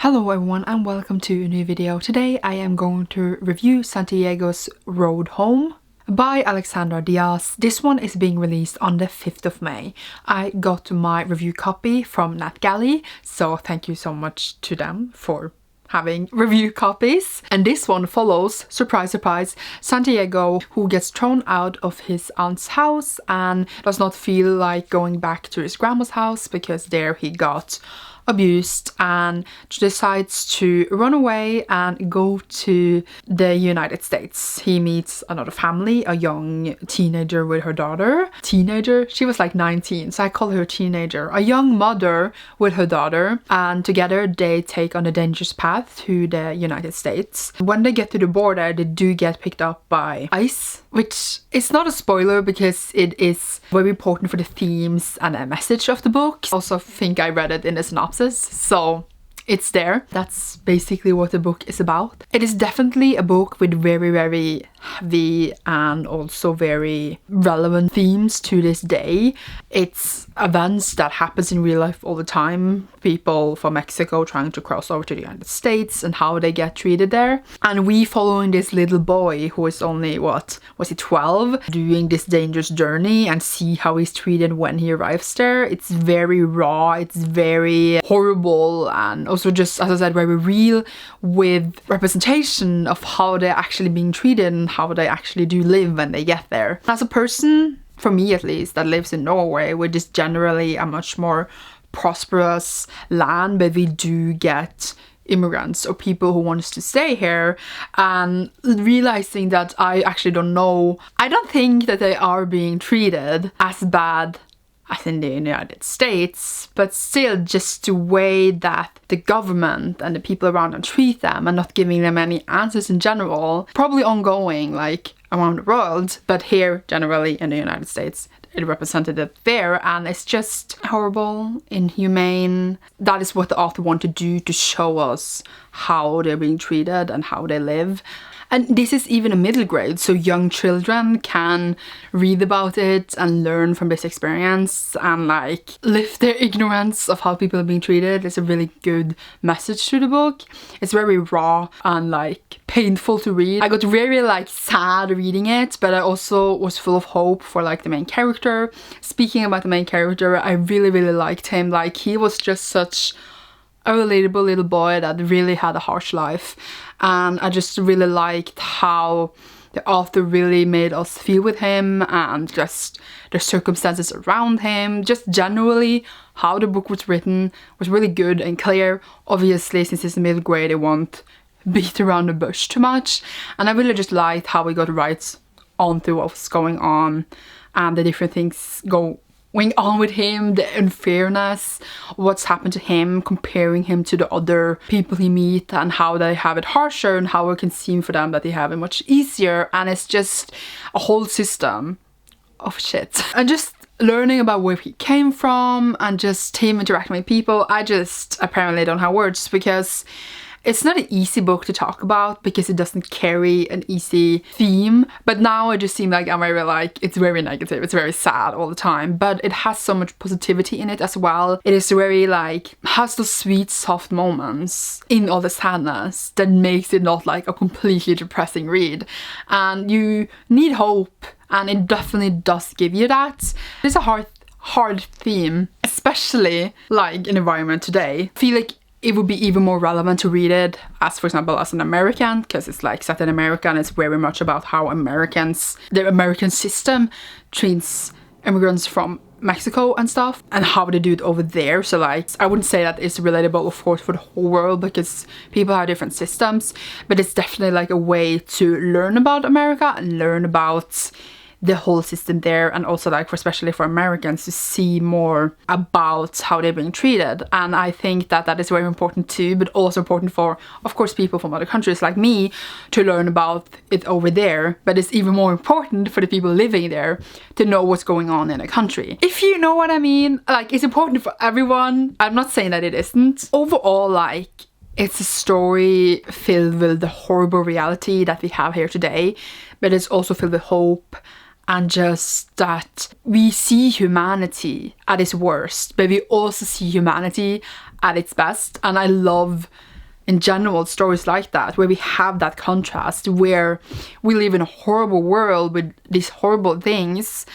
Hello everyone and welcome to a new video. Today I am going to review Santiago's Road Home by Alexandra Diaz. This one is being released on the 5th of May. I got my review copy from NetGalley, so thank you so much to them for having review copies. And this one follows, surprise surprise, Santiago, who gets thrown out of his aunt's house and does not feel like going back to his grandma's house because there he got abused and decides to run away and go to the United States. He meets another family, a young teenager with her daughter. Teenager? She was like 19, so I call her teenager. A young mother with her daughter, and together they take on a dangerous path to the United States. When they get to the border, they do get picked up by ICE, which is not a spoiler because it is very important for the themes and the message of the book. I also think I read it in the synopsis, so it's there. That's basically what the book is about. It is definitely a book with very heavy and also very relevant themes to this day. It's events that happens in real life all the time. People from Mexico trying to cross over to the United States and how they get treated there. And we following this little boy who is only, what, was he 12? Doing this dangerous journey and see how he's treated when he arrives there. It's very raw, it's very horrible, and also just, as I said, very real, with representation of how they're actually being treated and how they actually do live when they get there. As a person, for me at least, that lives in Norway, which is generally a much more prosperous land, but we do get immigrants or people who want us to stay here, and realizing that I actually don't think that they are being treated as bad as in the United States, but still just the way that the government and the people around them treat them and not giving them any answers in general, probably ongoing like around the world, but here generally in the United States it represented it there, and it's just horrible, inhumane. That is what the author wanted to do, to show us how they're being treated and how they live. And this is even a middle grade, so young children can read about it and learn from this experience and like lift their ignorance of how people are being treated. It's a really good message to the book. It's very raw and like painful to read. I got very like sad reading it, but I also was full of hope for like the main character. Speaking about the main character, I really liked him. Like, he was just such a relatable little boy that really had a harsh life, and I just really liked how the author really made us feel with him and just the circumstances around him. Just generally how the book was written was really good and clear. Obviously, since it's middle grade, it won't beat around the bush too much, and I really just liked how we got right on through what was going on and the different things going on with him, the unfairness, what's happened to him, comparing him to the other people he meets and how they have it harsher and how it can seem for them that they have it much easier. And it's just a whole system of shit. And just learning about where he came from and just him interacting with people, I just apparently don't have words, because it's not an easy book to talk about because it doesn't carry an easy theme. But now it just seems like I'm very like, it's very negative, it's very sad all the time, but it has so much positivity in it as well. It is very like, has those sweet soft moments in all the sadness that makes it not like a completely depressing read. And you need hope, and it definitely does give you that. It's a hard theme, especially like in environment today. I feel like it would be even more relevant to read it as, for example, as an American, because it's like set in America and it's very much about how the American system treats immigrants from Mexico and stuff and how they do it over there. So like, I wouldn't say that it's relatable, of course, for the whole world because people have different systems, but it's definitely like a way to learn about America and learn about the whole system there, and also like especially for Americans to see more about how they're being treated. And I think that that is very important too, but also important for, of course, people from other countries like me to learn about it over there. But it's even more important for the people living there to know what's going on in a country, if you know what I mean. Like, it's important for everyone. I'm not saying that it isn't. Overall, like, it's a story filled with the horrible reality that we have here today, but it's also filled with hope and just that we see humanity at its worst, but we also see humanity at its best. And I love in general stories like that, where we have that contrast, where we live in a horrible world with these horrible things,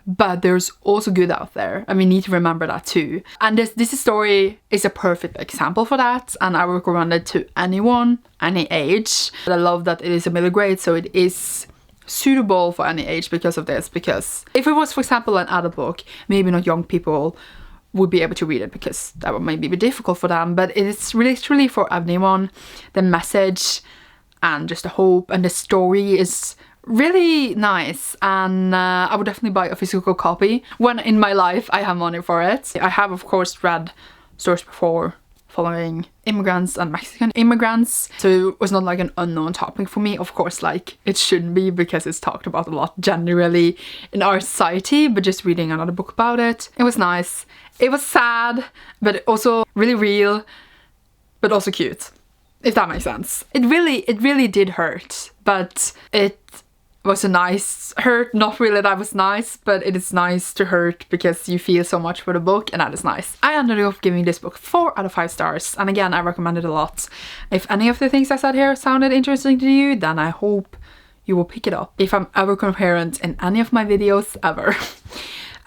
but there's also good out there, and we need to remember that too. And this story is a perfect example for that, and I recommend it to anyone, any age. But I love that it is a middle grade, so it is suitable for any age because of this. Because if it was, for example, an adult book, maybe not young people would be able to read it, because that would maybe be difficult for them. But it is really truly for anyone. The message and just the hope and the story is really nice, and I would definitely buy a physical copy when in my life I have money for it. I have of course read stories before following immigrants and Mexican immigrants, so it was not like an unknown topic for me. Of course, like, it shouldn't be, because it's talked about a lot generally in our society, but just reading another book about it, it was nice. It was sad, but also really real, but also cute, if that makes sense. It really did hurt, but it was a nice hurt. Not really that was nice, but it is nice to hurt because you feel so much for the book, and that is nice. I ended up giving this book 4 out of 5 stars, and again, I recommend it a lot. If any of the things I said here sounded interesting to you, then I hope you will pick it up if I'm ever coherent in any of my videos ever.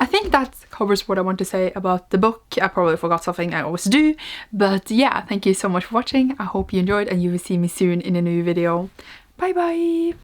I think that covers what I want to say about the book. I probably forgot something, I always do, but yeah, thank you so much for watching. I hope you enjoyed, and you will see me soon in a new video. Bye bye!